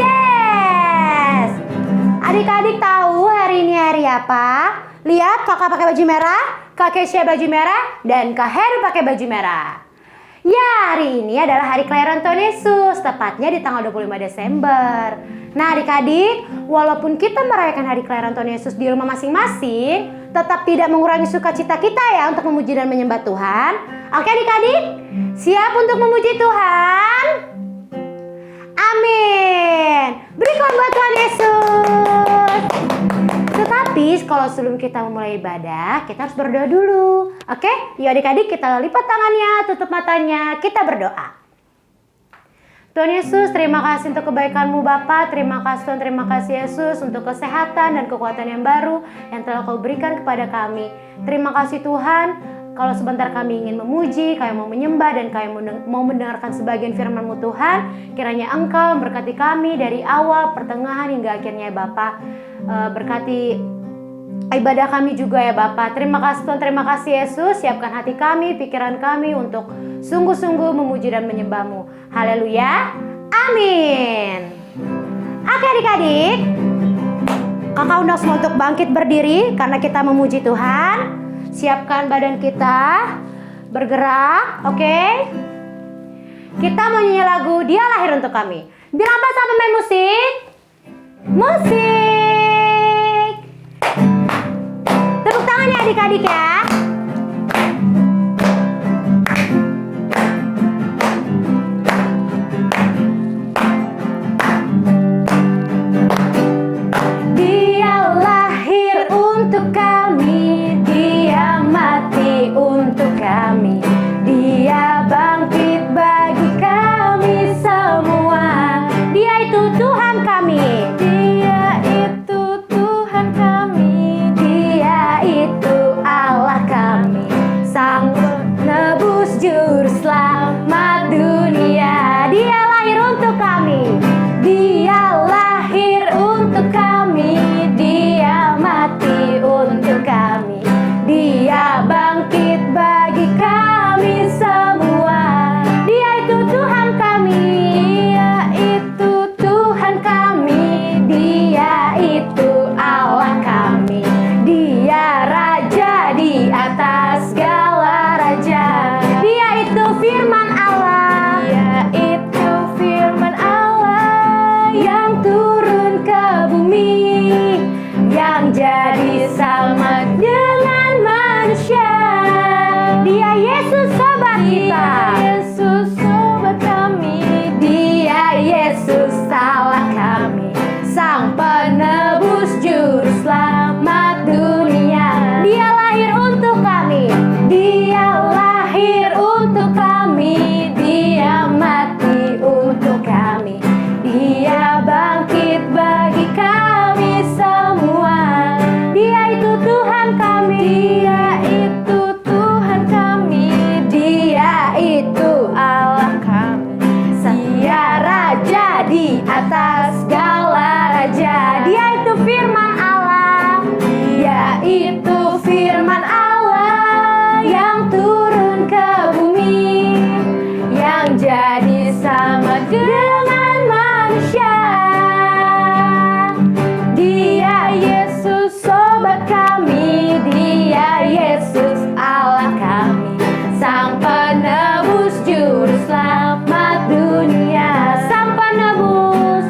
Yes! Adik-adik tahu hari ini hari apa? Lihat, kakak pakai baju merah, kak Kesia baju merah, dan kak Heru pakai baju merah. Ya, hari ini adalah hari kelahiran Tuhan Yesus, tepatnya di tanggal 25 Desember. Nah adik-adik, walaupun kita merayakan hari kelahiran Tuhan Yesus di rumah masing-masing, tetap tidak mengurangi sukacita kita ya untuk memuji dan menyembah Tuhan. Oke adik-adik, siap untuk memuji Tuhan? Amin. Berikan buat Tuhan Yesus. Tetapi kalau sebelum kita memulai ibadah, kita harus berdoa dulu. Oke? Yuk adik-adik, kita lipat tangannya, tutup matanya, kita berdoa. Tuhan Yesus, terima kasih untuk kebaikan-Mu Bapa. Terima kasih Tuhan, terima kasih Yesus untuk kesehatan dan kekuatan yang baru yang telah Kau berikan kepada kami. Terima kasih Tuhan, kalau sebentar kami ingin memuji, kami mau menyembah, dan kami mau mendengarkan sebagian firman-Mu Tuhan. Kiranya Engkau memberkati kami dari awal, pertengahan, hingga akhirnya ya Bapa. Berkati ibadah kami juga ya Bapa. Terima kasih Tuhan, terima kasih Yesus. Siapkan hati kami, pikiran kami untuk sungguh-sungguh memuji dan menyembah-Mu. Haleluya, amin. Oke adik-adik, kakak undang semua untuk bangkit berdiri karena kita memuji Tuhan. Siapkan badan kita, bergerak, oke? Kita mau nyanyi lagu Dia Lahir Untuk Kami. Bilang apa sama main musik? Musik. Tepuk tangan ya adik-adik ya. Dia lahir untuk kami, Dia mati untuk kami, Dia bangkit bagi kami semua. Dia itu Tuhan kami. Dia itu Tuhan kami. Dia itu Allah kami, Sang Penebus Juru Selamat dunia. Dia lahir untuk kami. Dia lahir untuk kami. Dia mati untuk kami. Dia bangkit bagi kami semua. Dia itu Tuhan kami. Dia itu Tuhan kami. Dia itu Allah kami. Dia Raja di atas segala raja. Dia itu firman Allah. Dia itu firman Allah yang turun ke bumi, yang jadi sama dengan manusia. Dia Yesus sobat kita. Dia Yesus sobat kami. Dia Yesus Allah kami, Sang Penebus Juru Selamat dunia. Dia lahir untuk kami. Dia lahir untuk kami. Dia mati untuk kami. Dia bangkit bagi kami semua. Dia itu Tuhan kami. Dia itu Tuhan kami. Dia itu Allah kami. Dia Raja di atas segala raja. Dia itu firman Allah. Dia itu firman Allah yang turun ke bumi, yang jadi sama dengan manusia. Dia Yesus sobat kami. Dia Yesus Allah kami, Sang Penebus Juru Selamat dunia. Sang Penebus,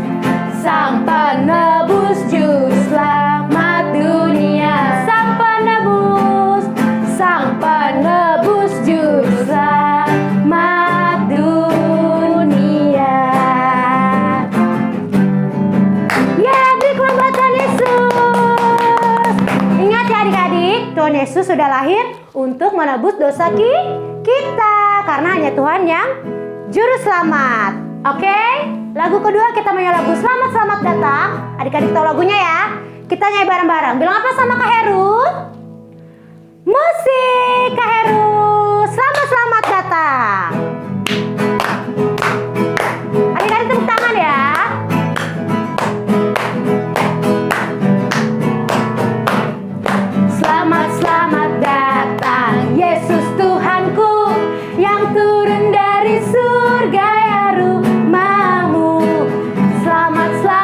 Sang Penebus Juru Selamat dunia. Sang Penebus, Sang Penebus Juru Selamat dunia. Ya, berikan buat Tuhan Yesus. Ingat ya adik-adik, Tuhan Yesus sudah lahir untuk menebus dosa kita, karena hanya Tuhan yang Juru Selamat. Oke, lagu kedua kita nyanyi lagu Selamat Selamat Datang. Adik-adik tahu lagunya ya? Kita nyanyi bareng-bareng. Bilang apa sama Kak Heru? Musik, Kak Heru. Selamat Selamat Datang. Adik-adik tepuk tangan ya. Selamat selamat datang Yesus Tuhanku, yang turun dari surga ya rumahmu. Selamat selamat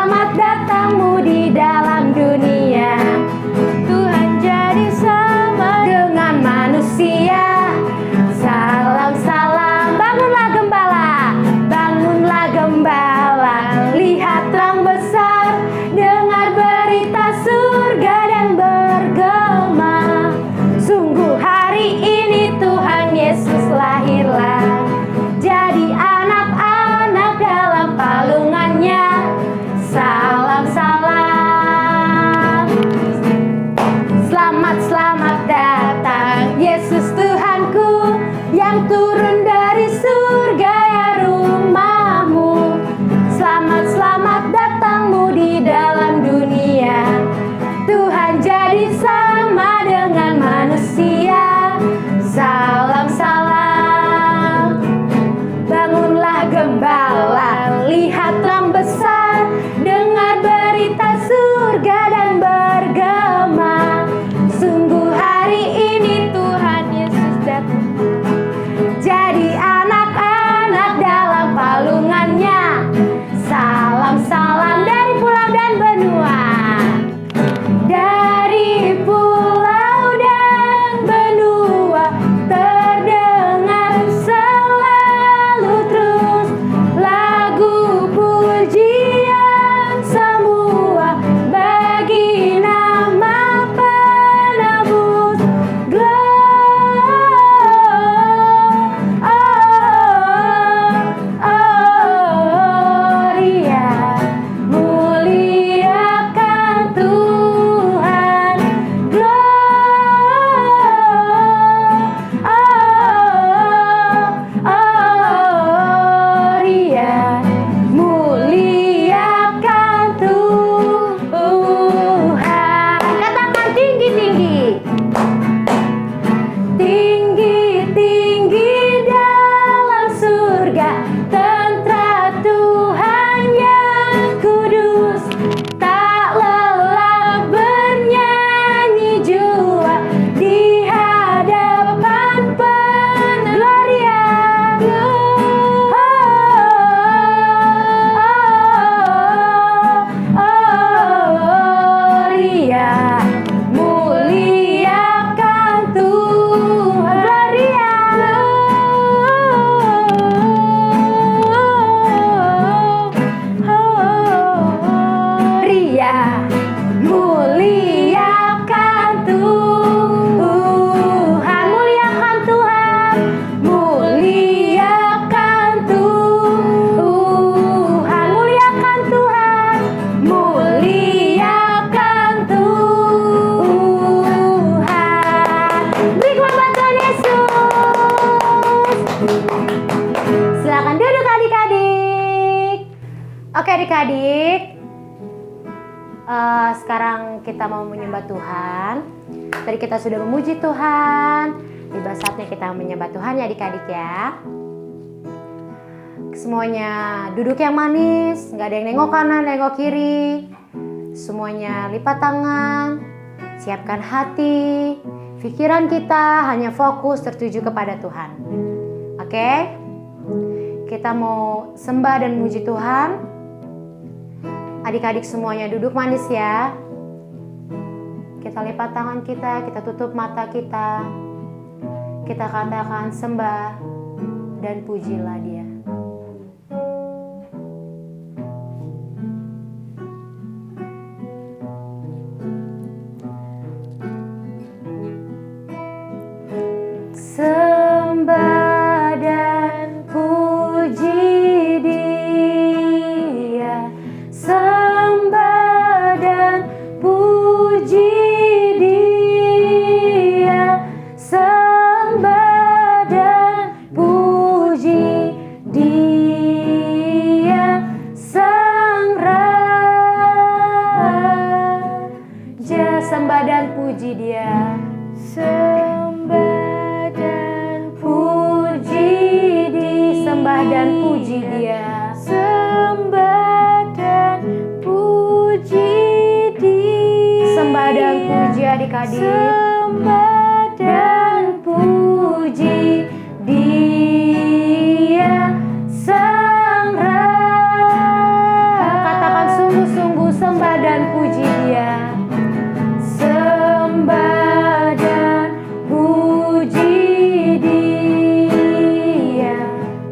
salam dari pulau dan benua. Dari pulau dan benua terdengar selalu terus lagu pujian semua bagi nama penebus. Gloria, muliakan Tuhan. Gloria, muliakan Tuhan. Katakan tinggi-tinggi. Tinggi-tinggi dalam surga, tentara Tuhan yang kudus. Tak lelah bernyanyi jua di hadapan Gloria. Gloria, muliakan Tuhan. Gloria, muliakan Tuhan. Muliakan Tuhan. Muliakan Tuhan. Muliakan Tuhan. Muliakan Tuhan. Beri kemuliaan Tuhan Yesus. Silakan duduk adik-adik. Oke adik-adik, sekarang kita mau menyembah Tuhan. Tadi kita sudah memuji Tuhan. Tiba saatnya kita menyembah Tuhan ya adik-adik ya. Semuanya duduk yang manis, nggak ada yang nengok kanan, nengok kiri. Semuanya lipat tangan, siapkan hati, pikiran kita hanya fokus tertuju kepada Tuhan. Oke? Kita mau sembah dan memuji Tuhan. Adik-adik semuanya duduk manis ya. Kita lipat tangan kita tutup mata kita. Kita katakan sembah dan pujilah Dia. Sembah dan puji Dia. Sembah dan puji Dia. Sembah dan puji Dia. Sang Raja. Sembah dan puji Dia. Sembah dan puji Dia. Sembah dan puji Dia. Sembah dan puji Dia. Sembah dan puji adik-adik. Sembah dan puji Dia. Sang Raja. Katakan sungguh-sungguh sembah dan puji Dia. Sembah dan puji Dia.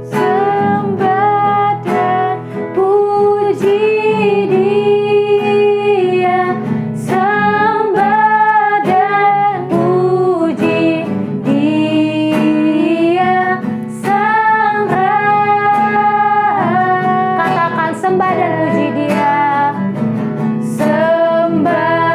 Sembah dan puji Dia. Sembah dan puji Dia. Sang Raja. Katakan sembah dan puji Dia. Sembah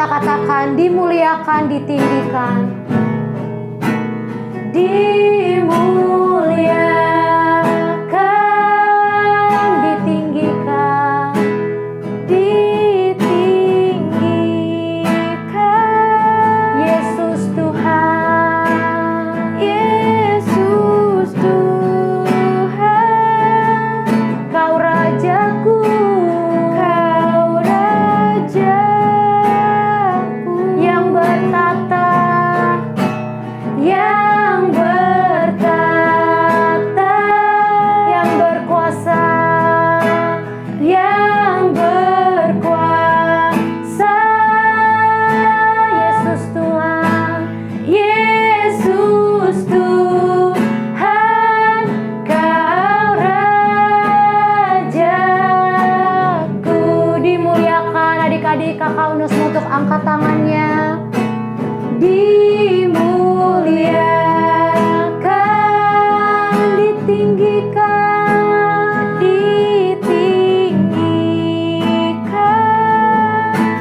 katakan dimuliakan, ditinggikan. Dimuliakan, ditinggikan, ditinggikan. Yesus Tuhan, Yesus Tuhan, Kau Rajaku, Kau Rajaku yang bertata, yang bertata, yang berkuasa, yang berkuasa. Yesus Tuhan, Yesus Tuhan, Kau Rajaku. Dimuliakan adik-adik, kakak unus untuk angkat tangannya. Dimuliakan, ditinggikan, ditinggikan.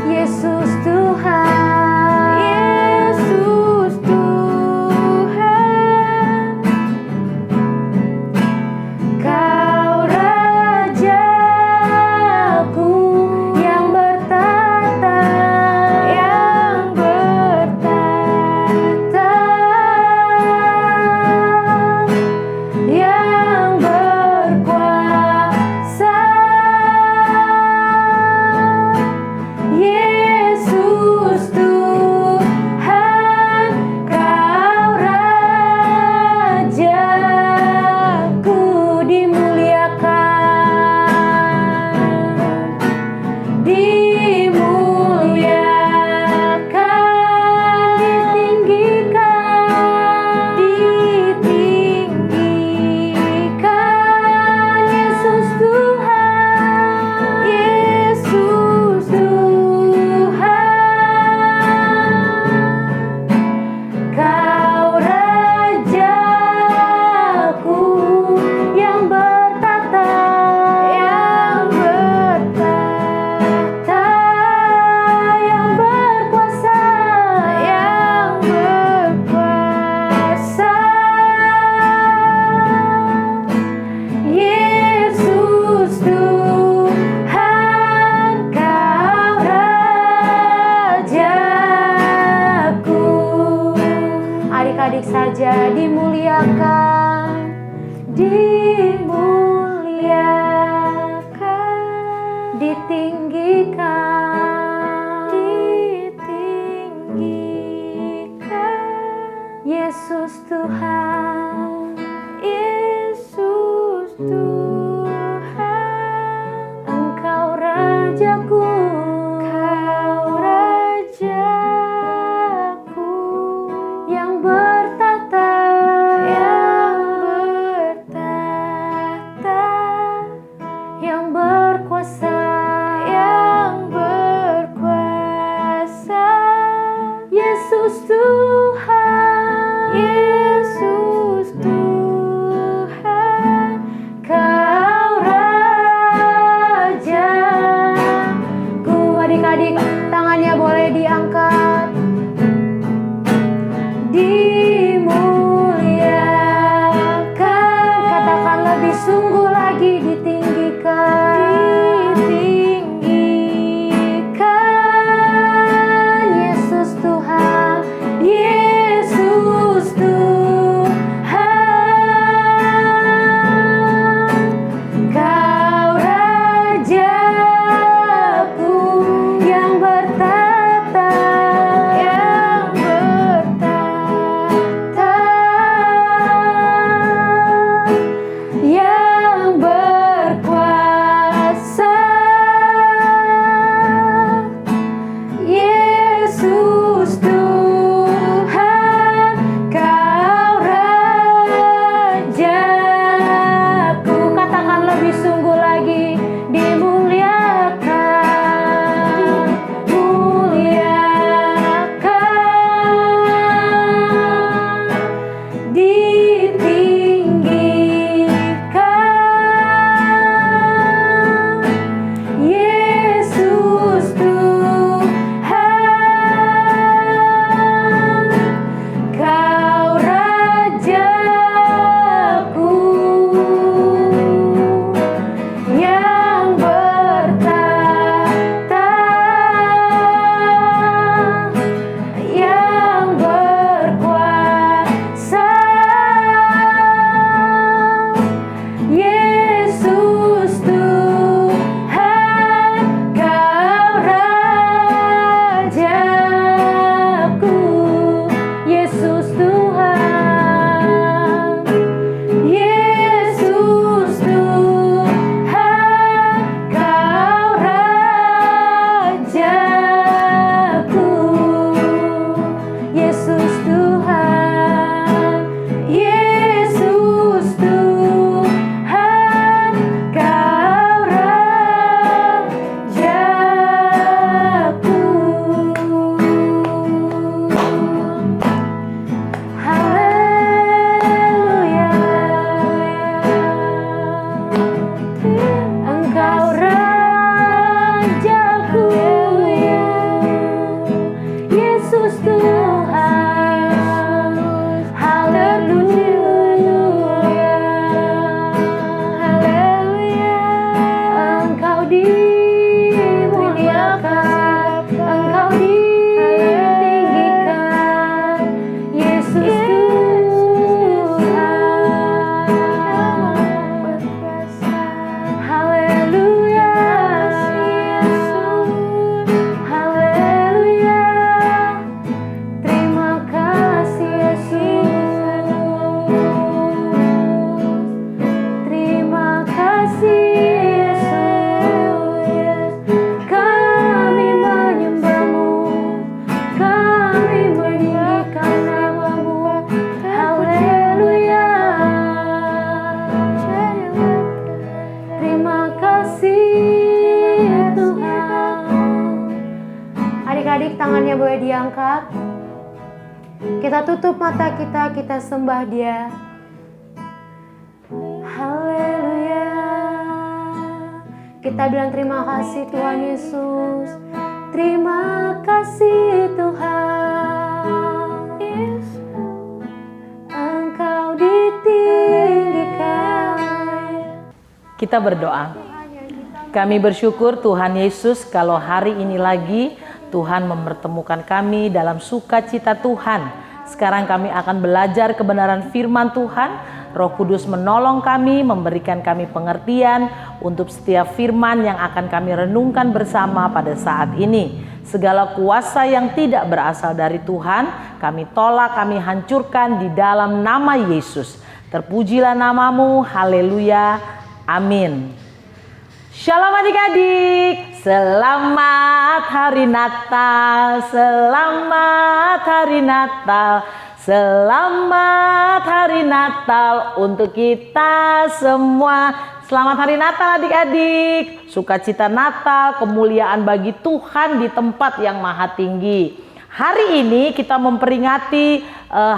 Yesus Tuhan, Yesus Tuhan, Kau Rajaku yang bertata, yang bertata, yang berkuasa. Yesus Tuhan, Kau Rajaku. Dimuliakan, dimuliakan, ditinggikan, ditinggikan. Yesus Tuhan, Yesus Tuhan, Kau Rajaku yang bertata, yang bertata, yang berkuasa, yang berkuasa. Yesus Tuhan, Kau Rajaku. Adik-adik saja dimuliakan, dimuliakan, ditinggikan, ditinggikan. Yesus Tuhan, Yesus Tuhan, Engkau Rajaku, Kau Rajaku yang bertata, yang bertata, yang berkuasa, yang berkuasa. Yesus Tuhan, Yesus Tuhan, Kau Rajaku. Adik-adik, tangannya boleh diangkat. Dimuliakan, katakan lebih sungguh lagi, ditinggikan, ditinggikan. Yesus Tuhan, Yesus Tuhan, Kau Rajaku yang bertata, yang bertata, adik-adik tangannya boleh diangkat. Kita tutup mata kita sembah Dia. Haleluya. Kita bilang terima kasih Tuhan Yesus. Terima kasih Tuhan. Engkau ditinggikan. Kita berdoa. Kami bersyukur Tuhan Yesus kalau hari ini lagi Tuhan mempertemukan kami dalam sukacita Tuhan. Sekarang kami akan belajar kebenaran firman Tuhan. Roh Kudus menolong kami, memberikan kami pengertian untuk setiap firman yang akan kami renungkan bersama pada saat ini. Segala kuasa yang tidak berasal dari Tuhan, kami tolak, kami hancurkan di dalam nama Yesus. Terpujilah namamu, haleluya, amin. Shalom adik-adik, selamat hari Natal, selamat hari Natal, selamat hari Natal untuk kita semua. Selamat hari Natal adik-adik, sukacita Natal, kemuliaan bagi Tuhan di tempat yang maha tinggi. Hari ini kita memperingati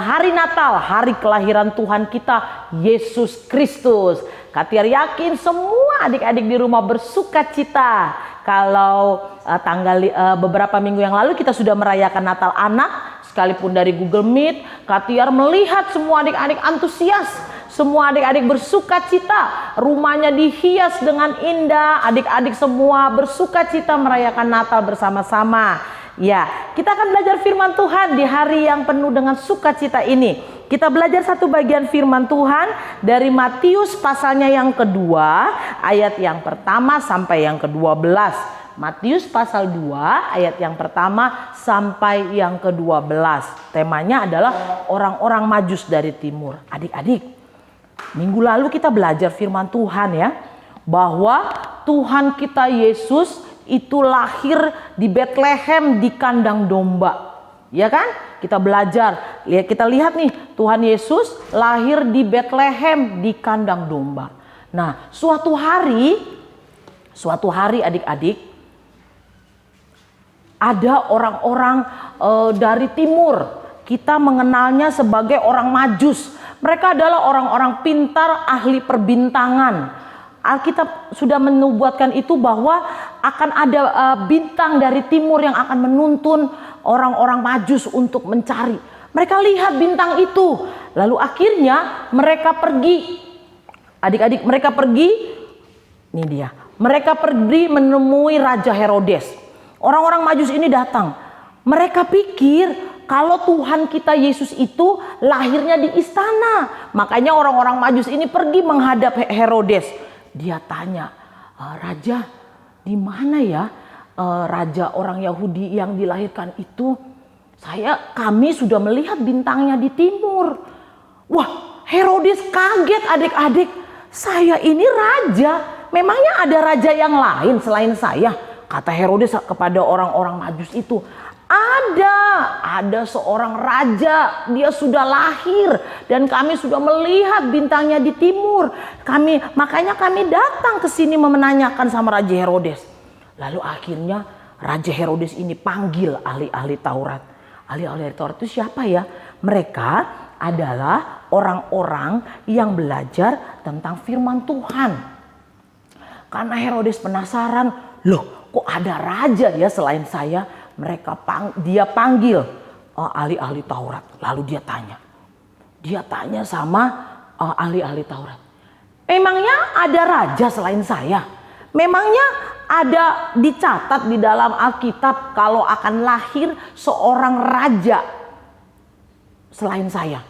hari Natal, hari kelahiran Tuhan kita, Yesus Kristus. Katiar yakin semua adik-adik di rumah bersuka cita. Kalau beberapa minggu yang lalu kita sudah merayakan Natal anak, sekalipun dari Google Meet, Katiar melihat semua adik-adik antusias. Semua adik-adik bersuka cita, rumahnya dihias dengan indah, adik-adik semua bersuka cita merayakan Natal bersama-sama. Ya, kita akan belajar firman Tuhan di hari yang penuh dengan sukacita ini. Kita belajar satu bagian firman Tuhan dari Matius pasalnya yang kedua, ayat yang pertama sampai yang ke-12. Matius pasal 2 ayat yang pertama sampai yang ke-12. Temanya adalah orang-orang Majus dari timur. Adik-adik, minggu lalu kita belajar firman Tuhan ya, bahwa Tuhan kita Yesus itu lahir di Betlehem di kandang domba. Ya kan? Kita belajar, ya kita lihat nih, Tuhan Yesus lahir di Betlehem di kandang domba. Nah, suatu hari adik-adik, ada orang-orang dari timur. Kita mengenalnya sebagai orang Majus. Mereka adalah orang-orang pintar, ahli perbintangan. Alkitab sudah menubuatkan itu bahwa akan ada bintang dari timur yang akan menuntun orang-orang Majus untuk mencari. Mereka lihat bintang itu, lalu akhirnya mereka pergi. Adik-adik, mereka pergi. Ini dia. Mereka pergi menemui Raja Herodes. Orang-orang Majus ini datang. Mereka pikir kalau Tuhan kita Yesus itu lahirnya di istana. Makanya orang-orang Majus ini pergi menghadap Herodes. Dia tanya, Raja, di mana ya raja orang Yahudi yang dilahirkan itu? Kami sudah melihat bintangnya di timur. Wah, Herodes kaget adik-adik. Saya ini raja. Memangnya ada raja yang lain selain saya? Kata Herodes kepada orang-orang Majus itu. Ada seorang raja, dia sudah lahir dan kami sudah melihat bintangnya di timur. Makanya kami datang ke sini menanyakan sama Raja Herodes. Lalu akhirnya Raja Herodes ini panggil ahli-ahli Taurat. Ahli-ahli Taurat itu siapa ya? Mereka adalah orang-orang yang belajar tentang firman Tuhan. Karena Herodes penasaran, loh kok ada raja ya selain saya? Dia panggil ahli-ahli Taurat. Lalu dia tanya sama ahli-ahli Taurat. Memangnya ada raja selain saya? Memangnya ada dicatat di dalam Alkitab kalau akan lahir seorang raja selain saya?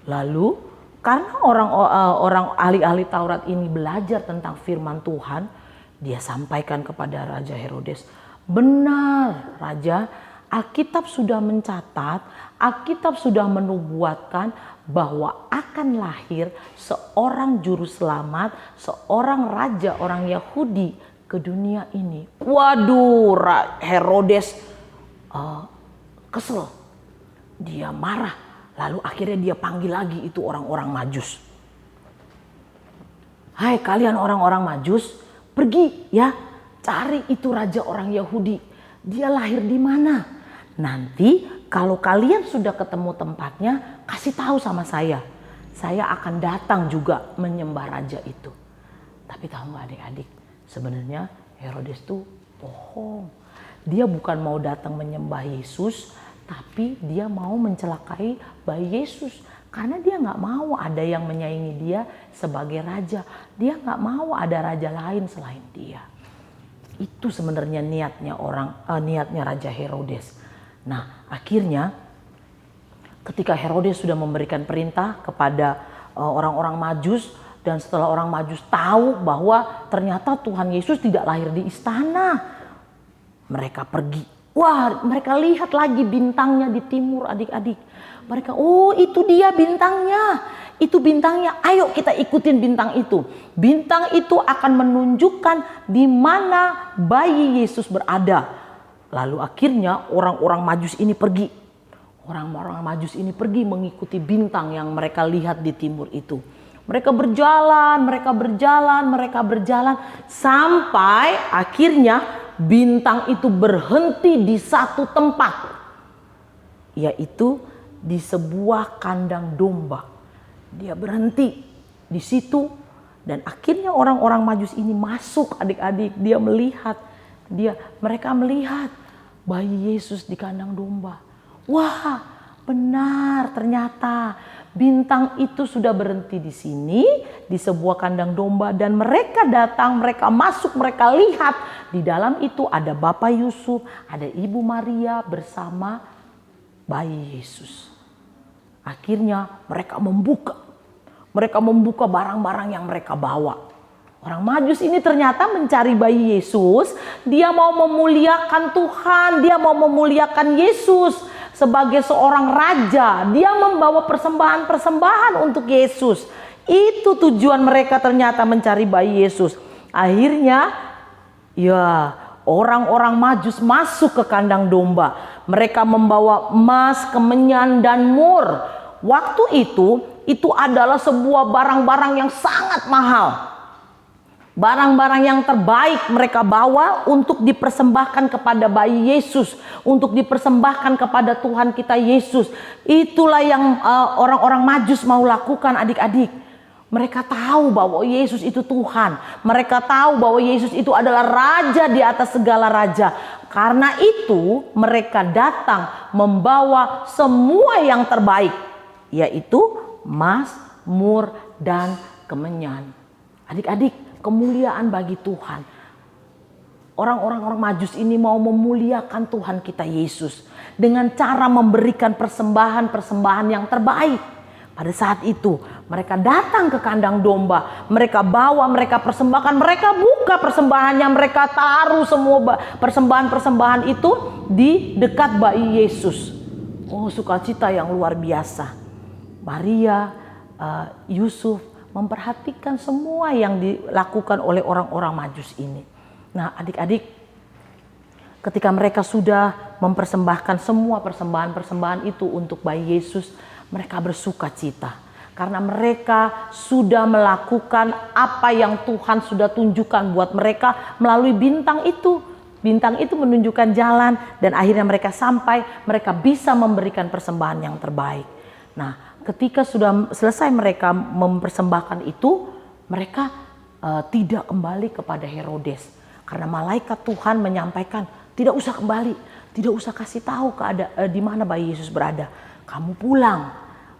Lalu karena orang ahli-ahli Taurat ini belajar tentang firman Tuhan, dia sampaikan kepada Raja Herodes. Benar Raja, Alkitab sudah mencatat, Alkitab sudah menubuatkan bahwa akan lahir seorang juru selamat, seorang raja orang Yahudi ke dunia ini. Waduh, Herodes kesel, dia marah, lalu akhirnya dia panggil lagi itu orang-orang Majus. Hai kalian orang-orang Majus, pergi ya. Cari itu raja orang Yahudi. Dia lahir di mana? Nanti kalau kalian sudah ketemu tempatnya, kasih tahu sama saya. Saya akan datang juga menyembah raja itu. Tapi tahu nggak adik-adik, sebenarnya Herodes tuh bohong. Dia bukan mau datang menyembah Yesus, tapi dia mau mencelakai bayi Yesus. Karena dia nggak mau ada yang menyaingi dia sebagai raja. Dia nggak mau ada raja lain selain dia. Itu sebenarnya niatnya Raja Herodes. Nah, akhirnya ketika Herodes sudah memberikan perintah kepada orang-orang Majus, dan setelah orang Majus tahu bahwa ternyata Tuhan Yesus tidak lahir di istana, mereka pergi. Wah, mereka lihat lagi bintangnya di timur, adik-adik. Mereka, oh itu dia bintangnya. Itu bintangnya, ayo kita ikutin bintang itu. Bintang itu akan menunjukkan di mana bayi Yesus berada. Lalu akhirnya orang-orang Majus ini pergi. Orang-orang Majus ini pergi mengikuti bintang yang mereka lihat di timur itu. Mereka berjalan sampai akhirnya bintang itu berhenti di satu tempat. Yaitu di sebuah kandang domba. Dia berhenti di situ dan akhirnya orang-orang Majus ini masuk, adik-adik. Mereka melihat bayi Yesus di kandang domba. Wah, benar, ternyata bintang itu sudah berhenti di sini, di sebuah kandang domba, dan mereka datang, mereka masuk, mereka lihat di dalam itu ada Bapak Yusuf, ada Ibu Maria bersama bayi Yesus. Akhirnya mereka membuka barang-barang yang mereka bawa. Orang Majus ini ternyata mencari bayi Yesus. Dia mau memuliakan Tuhan. Dia mau memuliakan Yesus sebagai seorang raja. Dia membawa persembahan-persembahan untuk Yesus. Itu tujuan mereka ternyata mencari bayi Yesus. Akhirnya orang-orang Majus masuk ke kandang domba. Mereka membawa emas, kemenyan, dan mur. Waktu itu adalah sebuah barang-barang yang sangat mahal. Barang-barang yang terbaik mereka bawa untuk dipersembahkan kepada bayi Yesus, untuk dipersembahkan kepada Tuhan kita Yesus. Itulah yang orang-orang Majus mau lakukan, adik-adik. Mereka tahu bahwa Yesus itu Tuhan. Mereka tahu bahwa Yesus itu adalah raja di atas segala raja. Karena itu mereka datang membawa semua yang terbaik, yaitu emas, mur, dan kemenyan. Adik-adik, kemuliaan bagi Tuhan. Orang-orang Majus ini mau memuliakan Tuhan kita Yesus dengan cara memberikan persembahan-persembahan yang terbaik. Pada saat itu mereka datang ke kandang domba, mereka bawa, mereka persembahkan, mereka buka persembahannya, mereka taruh semua persembahan-persembahan itu di dekat bayi Yesus. Oh, sukacita yang luar biasa. Maria, Yusuf memperhatikan semua yang dilakukan oleh orang-orang Majus ini. Nah, adik-adik, ketika mereka sudah mempersembahkan semua persembahan-persembahan itu untuk bayi Yesus, mereka bersuka cita karena mereka sudah melakukan apa yang Tuhan sudah tunjukkan buat mereka melalui bintang itu. Bintang itu menunjukkan jalan dan akhirnya mereka sampai, mereka bisa memberikan persembahan yang terbaik. Nah, ketika sudah selesai mereka mempersembahkan itu, mereka tidak kembali kepada Herodes. Karena malaikat Tuhan menyampaikan, tidak usah kembali, tidak usah kasih tahu di mana bayi Yesus berada. Kamu pulang.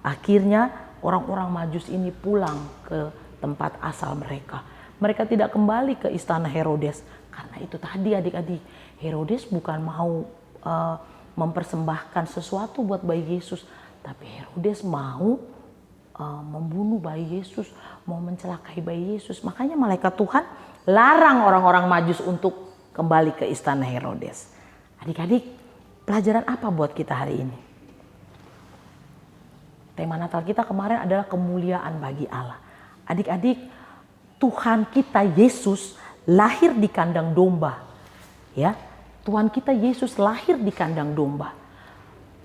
Akhirnya orang-orang Majus ini pulang ke tempat asal mereka. Mereka tidak kembali ke istana Herodes. Karena itu tadi adik-adik, Herodes bukan mau mempersembahkan sesuatu buat bayi Yesus. Tapi Herodes mau membunuh bayi Yesus, mau mencelakai bayi Yesus. Makanya malaikat Tuhan larang orang-orang Majus untuk kembali ke istana Herodes. Adik-adik, pelajaran apa buat kita hari ini? Tema Natal kita kemarin adalah kemuliaan bagi Allah. Adik-adik, Tuhan kita Yesus lahir di kandang domba. Ya, Tuhan kita Yesus lahir di kandang domba.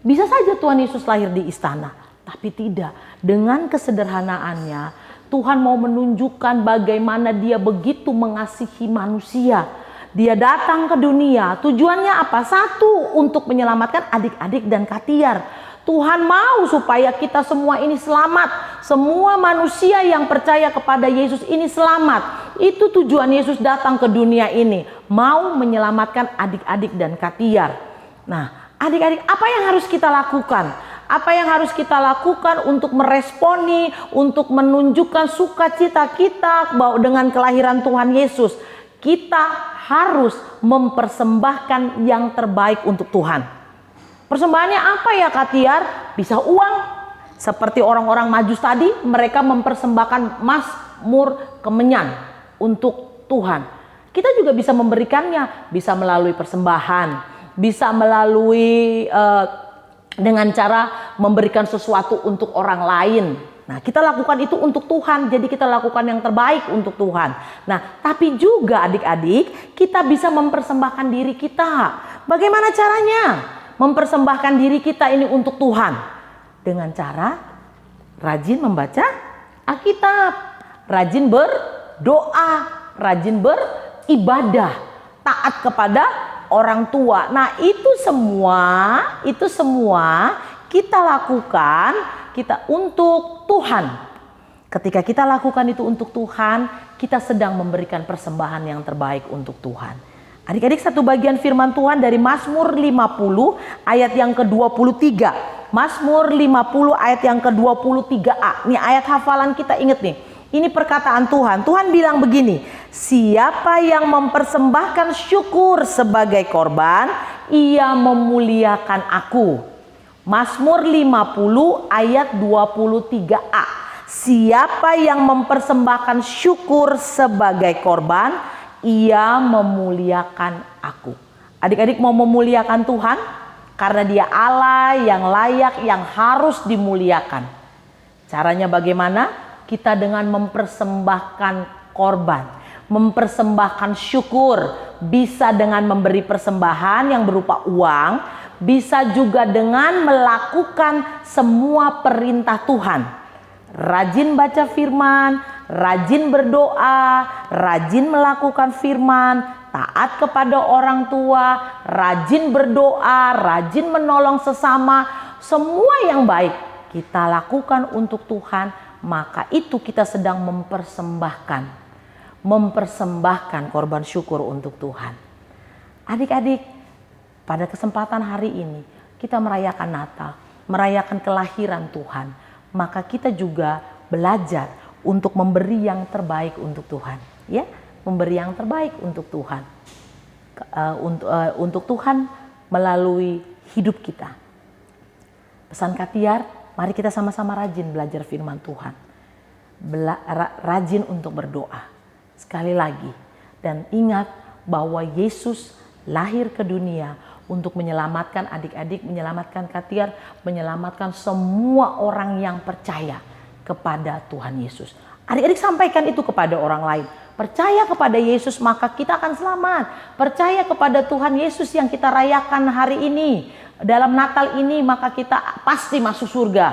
Bisa saja Tuhan Yesus lahir di istana, tapi tidak. Dengan kesederhanaannya, Tuhan mau menunjukkan bagaimana Dia begitu mengasihi manusia. Dia datang ke dunia. Tujuannya apa? Satu, untuk menyelamatkan adik-adik dan Katiar. Tuhan mau supaya kita semua ini selamat. Semua manusia yang percaya kepada Yesus ini selamat. Itu tujuan Yesus datang ke dunia ini. Mau menyelamatkan adik-adik dan Katiar. Nah, adik-adik, apa yang harus kita lakukan? Apa yang harus kita lakukan untuk meresponi, untuk menunjukkan sukacita kita dengan kelahiran Tuhan Yesus? Kita harus mempersembahkan yang terbaik untuk Tuhan. Persembahannya apa ya Katiar? Bisa uang. Seperti orang-orang Majus tadi, mereka mempersembahkan Mazmur Kemenyan untuk Tuhan. Kita juga bisa memberikannya, bisa melalui persembahan, bisa melalui dengan cara memberikan sesuatu untuk orang lain. Nah, kita lakukan itu untuk Tuhan, jadi kita lakukan yang terbaik untuk Tuhan. Nah, tapi juga adik-adik, kita bisa mempersembahkan diri kita. Bagaimana caranya? Mempersembahkan diri kita ini untuk Tuhan. Dengan cara rajin membaca Alkitab, rajin berdoa, rajin beribadah, taat kepada orang tua. Nah, itu semua kita lakukan untuk Tuhan. Ketika kita lakukan itu untuk Tuhan, kita sedang memberikan persembahan yang terbaik untuk Tuhan. Adik-adik, satu bagian firman Tuhan dari Mazmur 50 ayat yang ke-23. Mazmur 50 ayat yang ke-23a. Ini ayat hafalan kita, ingat nih. Ini perkataan Tuhan. Tuhan bilang begini, siapa yang mempersembahkan syukur sebagai korban, ia memuliakan aku. Mazmur 50 ayat 23a. Siapa yang mempersembahkan syukur sebagai korban, ia memuliakan aku. Adik-adik mau memuliakan Tuhan? Karena dia Allah yang layak, yang harus dimuliakan. Caranya bagaimana? Kita dengan mempersembahkan korban, mempersembahkan syukur. Bisa dengan memberi persembahan yang berupa uang, bisa juga dengan melakukan semua perintah Tuhan. Rajin baca firman, rajin berdoa, rajin melakukan firman, taat kepada orang tua, rajin berdoa, rajin menolong sesama. Semua yang baik kita lakukan untuk Tuhan, maka itu kita sedang mempersembahkan korban syukur untuk Tuhan. Adik-adik, pada kesempatan hari ini kita merayakan Natal, merayakan kelahiran Tuhan. Maka kita juga belajar untuk memberi yang terbaik untuk Tuhan, ya, memberi yang terbaik untuk Tuhan, untuk Tuhan melalui hidup kita. Pesan Katiar, mari kita sama-sama rajin belajar firman Tuhan, rajin untuk berdoa. Sekali lagi, dan ingat bahwa Yesus lahir ke dunia untuk menyelamatkan adik-adik, menyelamatkan Katiar, menyelamatkan semua orang yang percaya kepada Tuhan Yesus. Adik-adik sampaikan itu kepada orang lain. Percaya kepada Yesus maka kita akan selamat. Percaya kepada Tuhan Yesus yang kita rayakan hari ini, dalam Natal ini, maka kita pasti masuk surga.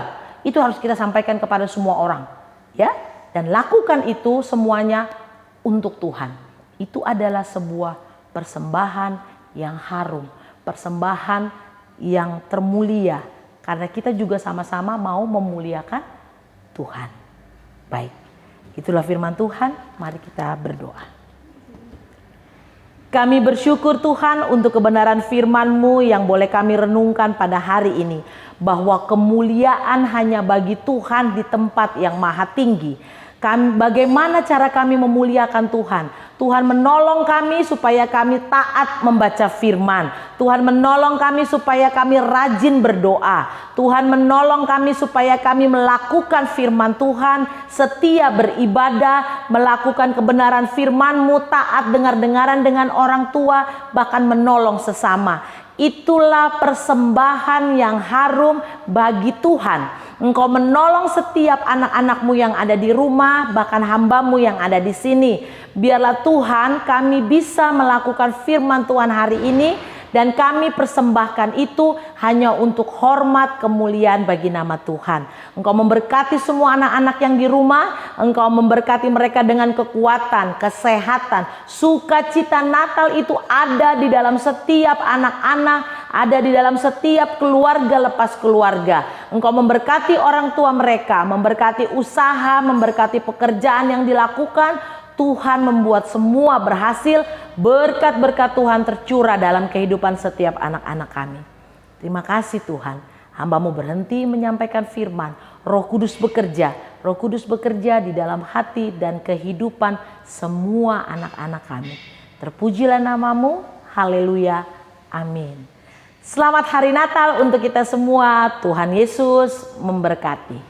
Itu harus kita sampaikan kepada semua orang, ya. Dan lakukan itu semuanya untuk Tuhan. Itu adalah sebuah persembahan yang harum, persembahan yang termulia, karena kita juga sama-sama mau memuliakan Tuhan. Baik, itulah firman Tuhan. Mari kita berdoa. Kami bersyukur Tuhan untuk kebenaran firman-Mu yang boleh kami renungkan pada hari ini, bahwa kemuliaan hanya bagi Tuhan di tempat yang maha tinggi. Bagaimana cara kami memuliakan Tuhan? Tuhan menolong kami supaya kami taat membaca firman. Tuhan menolong kami supaya kami rajin berdoa. Tuhan menolong kami supaya kami melakukan firman Tuhan, setia beribadah, melakukan kebenaran firman-Mu, taat dengar-dengaran dengan orang tua, bahkan menolong sesama. Itulah persembahan yang harum bagi Tuhan. Engkau menolong setiap anak-anak-Mu yang ada di rumah, bahkan hamba-Mu yang ada di sini. Biarlah Tuhan kami bisa melakukan firman Tuhan hari ini Dan kami persembahkan itu hanya untuk hormat kemuliaan bagi nama Tuhan. Engkau memberkati semua anak-anak yang di rumah. Engkau memberkati mereka dengan kekuatan, kesehatan, sukacita Natal itu ada di dalam setiap anak-anak, ada di dalam setiap keluarga lepas keluarga. Engkau memberkati orang tua mereka, memberkati usaha, memberkati pekerjaan yang dilakukan. Tuhan membuat semua berhasil, berkat-berkat Tuhan tercurah dalam kehidupan setiap anak-anak kami. Terima kasih Tuhan, hamba-Mu berhenti menyampaikan firman. Roh Kudus bekerja di dalam hati dan kehidupan semua anak-anak kami. Terpujilah nama-Mu, haleluya, amin. Selamat hari Natal untuk kita semua, Tuhan Yesus memberkati.